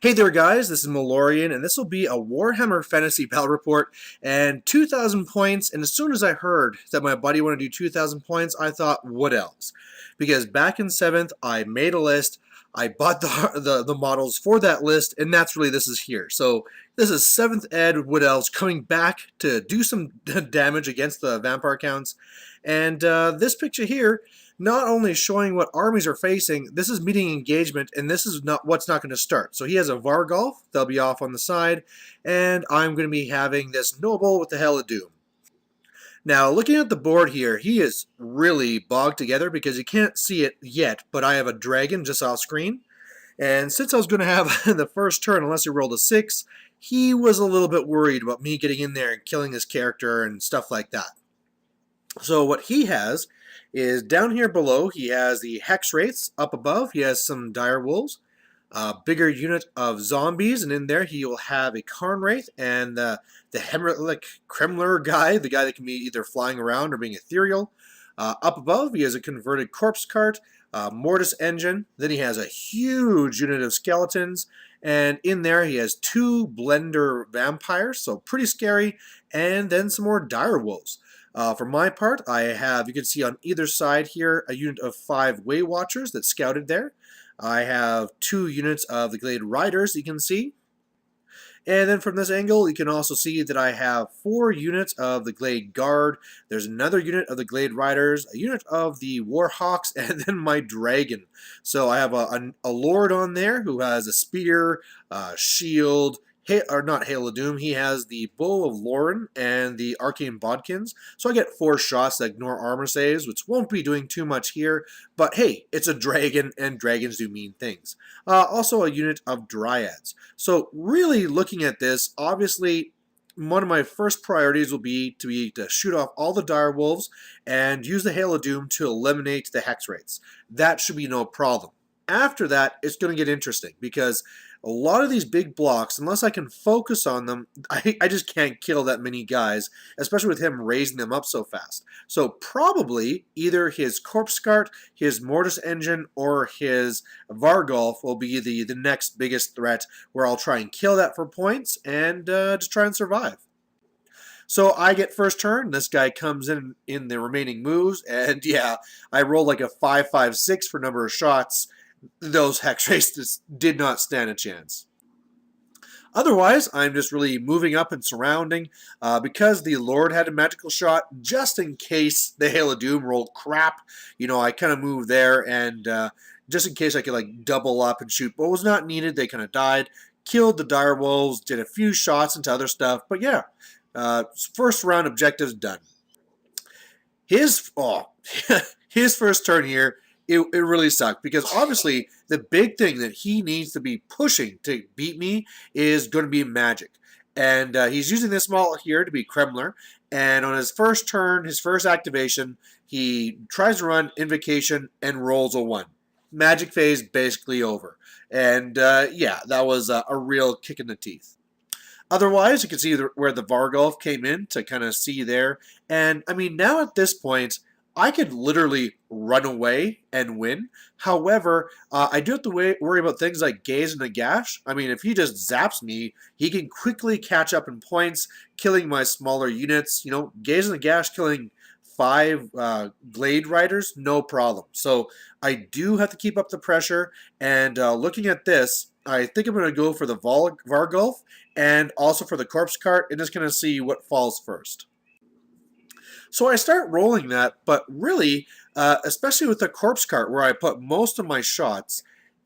Hey there guys, this is Malorian, and this will be a Warhammer Fantasy Battle Report, and 2,000 points, and as soon as I heard that my buddy wanted to do 2,000 points, I thought, what else? Because back in 7th, I made a list, I bought the models for that list, and naturally this is here. So this is 7th Ed Wood Elves coming back to do some damage against the Vampire counts, and this picture here, not only showing what armies are facing, this is meeting engagement, and this is not what's not going to start. So he has a Vargolf, they'll be off on the side, and I'm going to be having this Noble with the Hell of Doom. Now, looking at the board here, he is really bogged together because you can't see it yet, but I have a dragon just off screen. And since I was going to have the first turn, unless he rolled a 6, he was a little bit worried about me getting in there and killing his character and stuff like that. So what he has is down here below, he has the Hex Wraiths. Up above, he has some Dire Wolves, a bigger unit of zombies, and in there he will have a Karn Wraith and the Hemmerlich Kremler guy, the guy that can be either flying around or being ethereal. Up above, he has a converted Corpse Cart, Mortis Engine, then he has a huge unit of skeletons, and in there he has 2 Blender Vampires, so pretty scary, and then some more Dire Wolves. For my part, I have, you can see on either side here, a unit of 5 Way Watchers that scouted there. I have 2 units of the Glade Riders, you can see. And then from this angle, you can also see that I have 4 units of the Glade Guard. There's another unit of the Glade Riders, a unit of the Warhawks, and then my Dragon. So I have a Lord on there who has a spear, shield, or not Hail of Doom, he has the Bow of Lauren and the Arcane Bodkins. So I get 4 shots that ignore armor saves, which won't be doing too much here. But hey, it's a dragon, and dragons do mean things. Also a unit of Dryads. So really looking at this, obviously one of my first priorities will be to shoot off all the Dire Wolves and use the Hail of Doom to eliminate the Hex Wraiths. That should be no problem. After that, it's going to get interesting because a lot of these big blocks, unless I can focus on them, I just can't kill that many guys, especially with him raising them up so fast. So probably either his Corpse Cart, his Mortis Engine, or his Vargolf will be the next biggest threat where I'll try and kill that for points and just try and survive. So I get first turn, this guy comes in the remaining moves, and yeah, I rolled like a 5-5-6 for number of shots. Those Hex Wraiths did not stand a chance. Otherwise, I'm just really moving up and surrounding because the Lord had a magical shot, just in case the Hail of Doom rolled crap. You know, I kind of moved there, and just in case I could like double up and shoot what was not needed, they kind of died. Killed the Dire Wolves, did a few shots into other stuff, but yeah, first round objectives done. His his first turn here, it really sucked because obviously the big thing that he needs to be pushing to beat me is going to be magic. And he's using this model here to be Kremler. And on his first turn, his first activation, he tries to run Invocation and rolls a 1. Magic phase basically over. And yeah, that was a real kick in the teeth. Otherwise, you can see where the Vargolf came in to kind of see there. And I mean, now at this point, I could literally run away and win. However, I do have to worry about things like Gaze and the Gash. I mean, if he just zaps me, he can quickly catch up in points, killing my smaller units. You know, Gaze and the Gash killing 5 Glade Riders, no problem. So I do have to keep up the pressure. And looking at this, I think I'm going to go for the Vargolf and also for the Corpse Cart and just going to see what falls first. So I start rolling that, but really, especially with the Corpse Cart where I put most of my shots,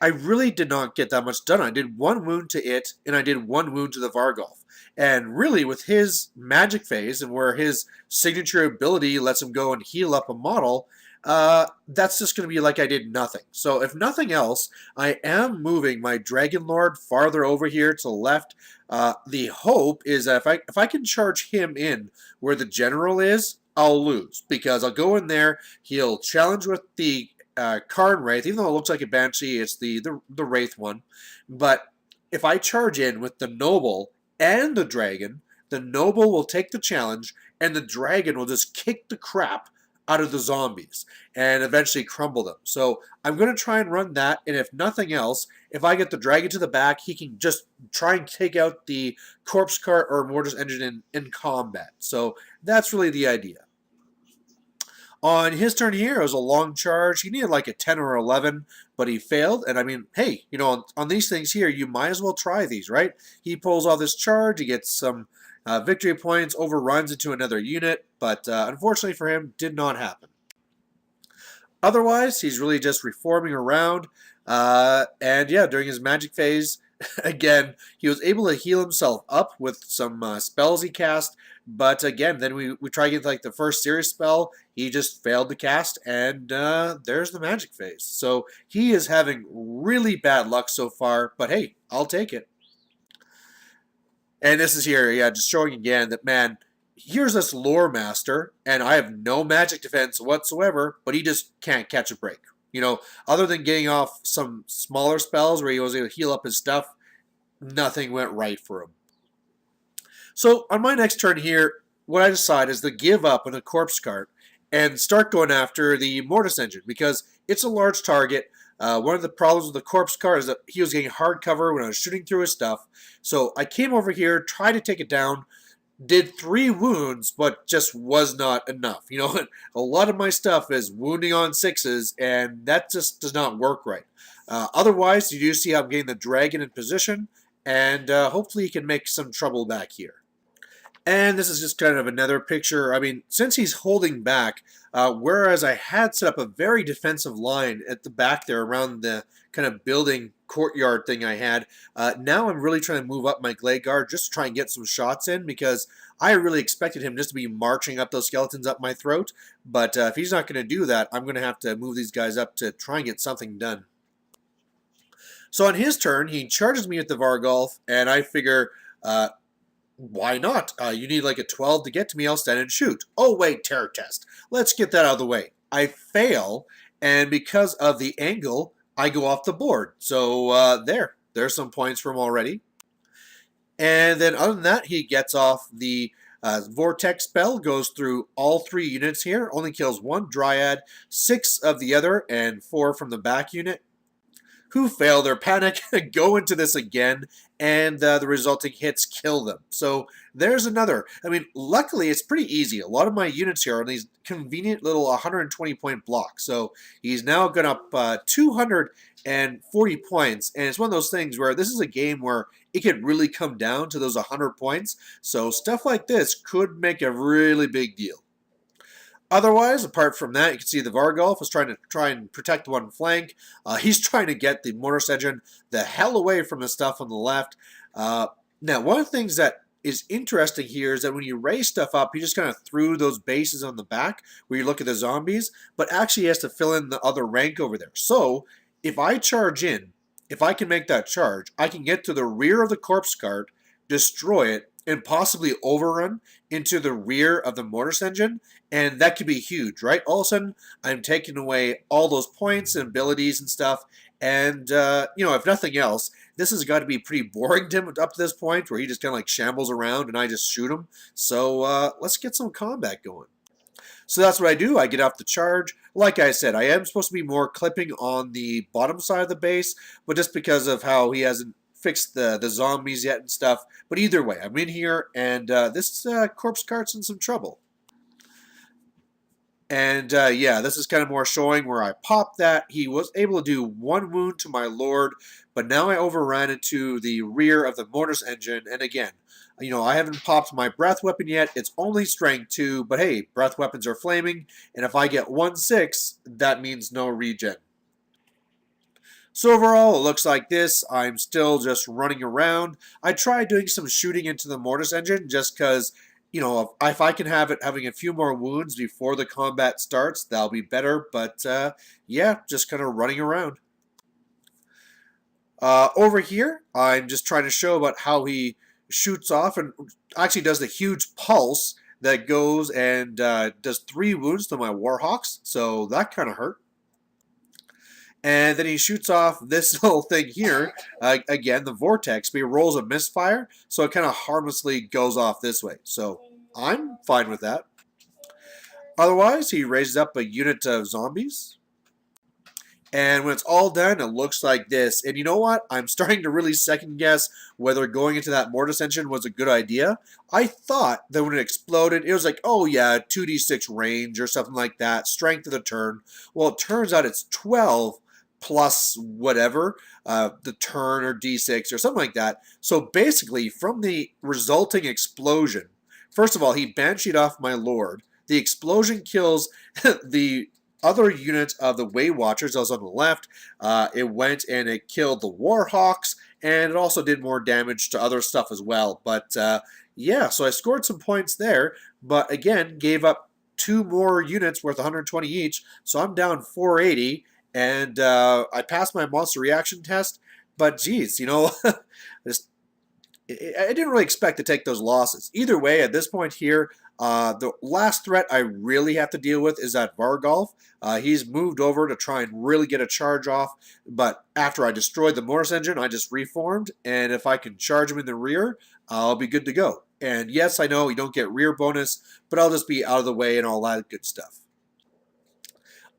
I really did not get that much done. I did 1 wound to it, and I did 1 wound to the Vargolf. And really, with his magic phase and where his signature ability lets him go and heal up a model, that's just going to be like I did nothing. So if nothing else, I am moving my Dragon Lord farther over here to the left. The hope is that if I can charge him in where the general is, I'll lose because I'll go in there, he'll challenge with the Karn Wraith, even though it looks like a Banshee, it's the Wraith one. But if I charge in with the Noble and the Dragon, the Noble will take the challenge, and the Dragon will just kick the crap out of the zombies and eventually crumble them. So I'm going to try and run that, and if nothing else, if I get the dragon to the back, he can just try and take out the corpse cart or mortis engine in combat. So that's really the idea. On his turn here, it was a long charge. He needed like a 10 or 11, but he failed. And I mean, hey, on these things here, you might as well try these, right? He pulls off this charge. He gets some victory points, overruns into another unit, but unfortunately for him, did not happen. Otherwise, he's really just reforming around. And yeah, during his magic phase, again, he was able to heal himself up with some spells he cast. But again, then we try to get like the first serious spell. He just failed to cast, and there's the magic phase. So he is having really bad luck so far. But hey, I'll take it. And this is here, yeah, just showing again that, man, here's this lore master, and I have no magic defense whatsoever, but he just can't catch a break. Other than getting off some smaller spells where he was able to heal up his stuff, nothing went right for him. So on my next turn here, what I decide is to give up on the corpse cart and start going after the mortis engine because it's a large target. One of the problems with the corpse cart is that he was getting hard cover when I was shooting through his stuff. So I came over here, tried to take it down, did 3 wounds, but just was not enough. A lot of my stuff is wounding on 6s, and that just does not work right. Otherwise, you do see how I'm getting the dragon in position, and hopefully he can make some trouble back here. And this is just kind of another picture. I mean, since he's holding back, whereas I had set up a very defensive line at the back there around the kind of building courtyard thing I had, now I'm really trying to move up my Glade Guard just to try and get some shots in because I really expected him just to be marching up those skeletons up my throat. But if he's not going to do that, I'm going to have to move these guys up to try and get something done. So on his turn, he charges me with the Vargolf, and I figure... why not? You need like a 12 to get to me, I'll stand and shoot. Oh wait, terror test. Let's get that out of the way. I fail, and because of the angle, I go off the board. So there's some points for him already. And then other than that, he gets off the Vortex spell, goes through all 3 units here, only kills 1 Dryad, 6 of the other, and 4 from the back unit, who fail their panic, go into this again, and the resulting hits kill them. So there's another. I mean, luckily, it's pretty easy. A lot of my units here are on these convenient little 120-point blocks. So he's now gone up 240 points, and it's one of those things where this is a game where it could really come down to those 100 points. So stuff like this could make a really big deal. Otherwise, apart from that, you can see the Vargolf is trying and protect one flank. He's trying to get the mortis engine the hell away from the stuff on the left. Now, one of the things that is interesting here is that when you raise stuff up, he just kind of threw those bases on the back where you look at the zombies, but actually he has to fill in the other rank over there. So, if I charge in, if I can make that charge, I can get to the rear of the corpse cart, destroy it, and possibly overrun into the rear of the mortis engine, and that could be huge, right? All of a sudden, I'm taking away all those points and abilities and stuff, and, if nothing else, this has got to be pretty boring to him up to this point, where he just kind of like shambles around and I just shoot him. So let's get some combat going. So that's what I do. I get off the charge. Like I said, I am supposed to be more clipping on the bottom side of the base, but just because of how he hasn't fixed the zombies yet and stuff. But either way, I'm in here, and this corpse cart's in some trouble. And yeah, this is kind of more showing where I popped that. He was able to do 1 wound to my lord, but now I overran into the rear of the mortis engine. And again, I haven't popped my breath weapon yet. It's only strength 2, but hey, breath weapons are flaming, and if I get 1/6, that means no regen. So overall, it looks like this. I'm still just running around. I tried doing some shooting into the mortis engine just because, if I can have it having a few more wounds before the combat starts, that'll be better. But yeah, just kind of running around. Over here, I'm just trying to show about how he shoots off and actually does the huge pulse that goes and does 3 wounds to my Warhawks. So that kind of hurt. And then he shoots off this little thing here, again, the Vortex, but he rolls a misfire, so it kind of harmlessly goes off this way. So I'm fine with that. Otherwise, he raises up a unit of zombies. And when it's all done, it looks like this. And you know what? I'm starting to really second guess whether going into that mortis engine was a good idea. I thought that when it exploded, it was like, oh yeah, 2d6 range or something like that, strength of the turn. Well, it turns out it's 12 plus whatever, the turn or d6 or something like that. So basically, from the resulting explosion, first of all, he bansheed off my lord. The explosion kills the other unit of the Way Watchers that was on the left. It went and it killed the Warhawks, and it also did more damage to other stuff as well. But yeah, so I scored some points there, but again, gave up 2 more units worth 120 each, so I'm down 480, and I passed my monster reaction test, but geez, you know, just I didn't really expect to take those losses. Either way, at this point here, the last threat I really have to deal with is that Vargolf. He's moved over to try and really get a charge off, but after I destroyed the Mortis engine, I just reformed, and if I can charge him in the rear, I'll be good to go. And yes, I know you don't get rear bonus, but I'll just be out of the way and all that good stuff.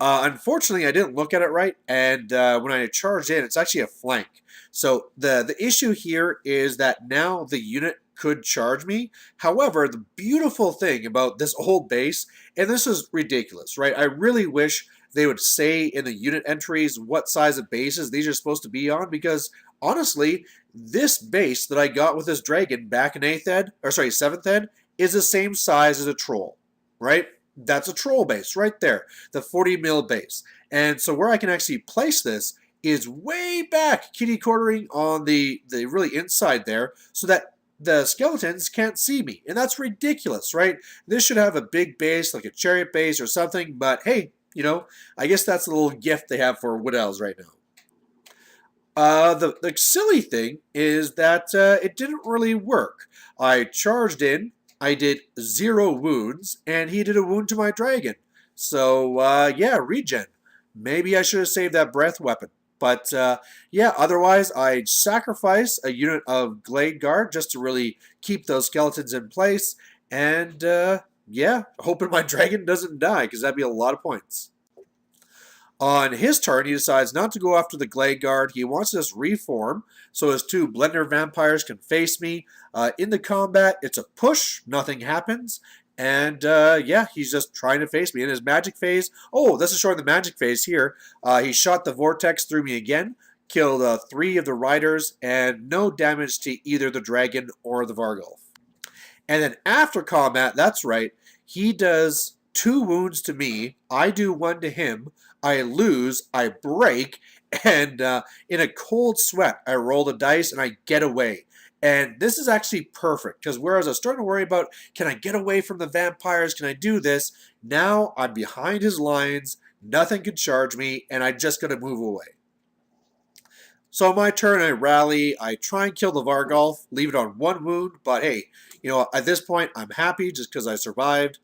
Unfortunately, I didn't look at it right, and when I charged in, it's actually a flank. So the issue here is that now the unit could charge me. However, the beautiful thing about this old base, and this is ridiculous, right? I really wish they would say in the unit entries what size of bases these are supposed to be on, because honestly, this base that I got with this dragon back in 8th ed, or sorry, 7th ed, is the same size as a troll, right? That's a troll base right there, the 40 mil base. And so where I can actually place this is way back, kitty quartering on the really inside there, so that the skeletons can't see me. And that's ridiculous, right? This should have a big base, like a chariot base or something, but hey, you know, I guess that's a little gift they have for Wood Elves right now. The silly thing is that it didn't really work. I charged in, I did 0 wounds, and he did a wound to my dragon. So, yeah, regen. Maybe I should have saved that breath weapon. But, yeah, otherwise, I'd sacrifice a unit of Glade Guard just to really keep those skeletons in place. And, yeah, hoping my dragon doesn't die, because that'd be a lot of points. On his turn, he decides not to go after the Glade Guard. He wants to just reform so his 2 Blender Vampires can face me. In the combat, it's a push. Nothing happens. And, yeah, he's just trying to face me. In his magic phase, oh, this is showing the magic phase here. He shot the Vortex through me again, killed 3 of the Riders, and no damage to either the Dragon or the Vargolf. And then after combat, that's right, he does 2 wounds to me. I do 1 to him. I lose, I break, and in a cold sweat, I roll the dice and I get away. And this is actually perfect, because whereas I was starting to worry about, can I get away from the vampires, can I do this? Now I'm behind his lines, nothing can charge me, and I just got to move away. So on my turn, I rally, I try and kill the Vargolf, leave it on 1 wound, but hey, you know, at this point, I'm happy just because I survived.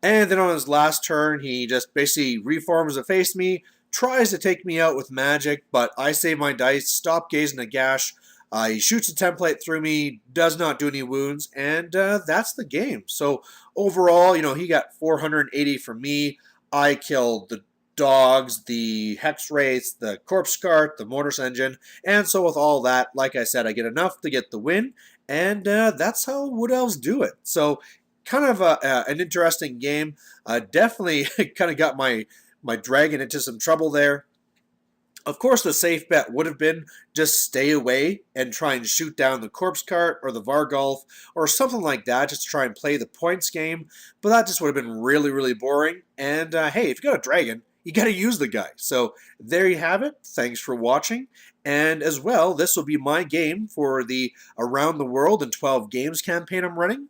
And then on his last turn, he just basically reforms to face me, tries to take me out with magic, but I save my dice, stop gazing at Gash. He shoots a template through me, does not do any wounds, and that's the game. So overall, you know, he got 480 from me. I killed the dogs, the Hex Wraiths, the Corpse Cart, the Mortis Engine, and so with all that, like I said, I get enough to get the win, and that's how Wood Elves do it. So kind of an interesting game. Definitely kind of got my dragon into some trouble there. Of course, the safe bet would have been just stay away and try and shoot down the Corpse Cart or the Vargolf or something like that, just to try and play the points game. But that just would have been really, really boring. And hey, if you got a dragon, you got to use the guy. So there you have it. Thanks for watching. And as well, this will be my game for the Around the World in 12 Games campaign I'm running.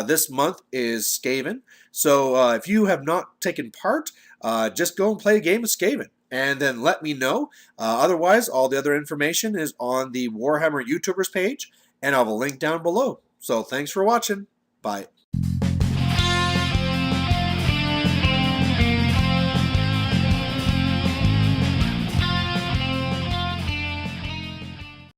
This month is Skaven. So if you have not taken part, just go and play a game of Skaven. And then let me know. Otherwise, all the other information is on the Warhammer YouTubers page, and I'll have a link down below. So thanks for watching. Bye.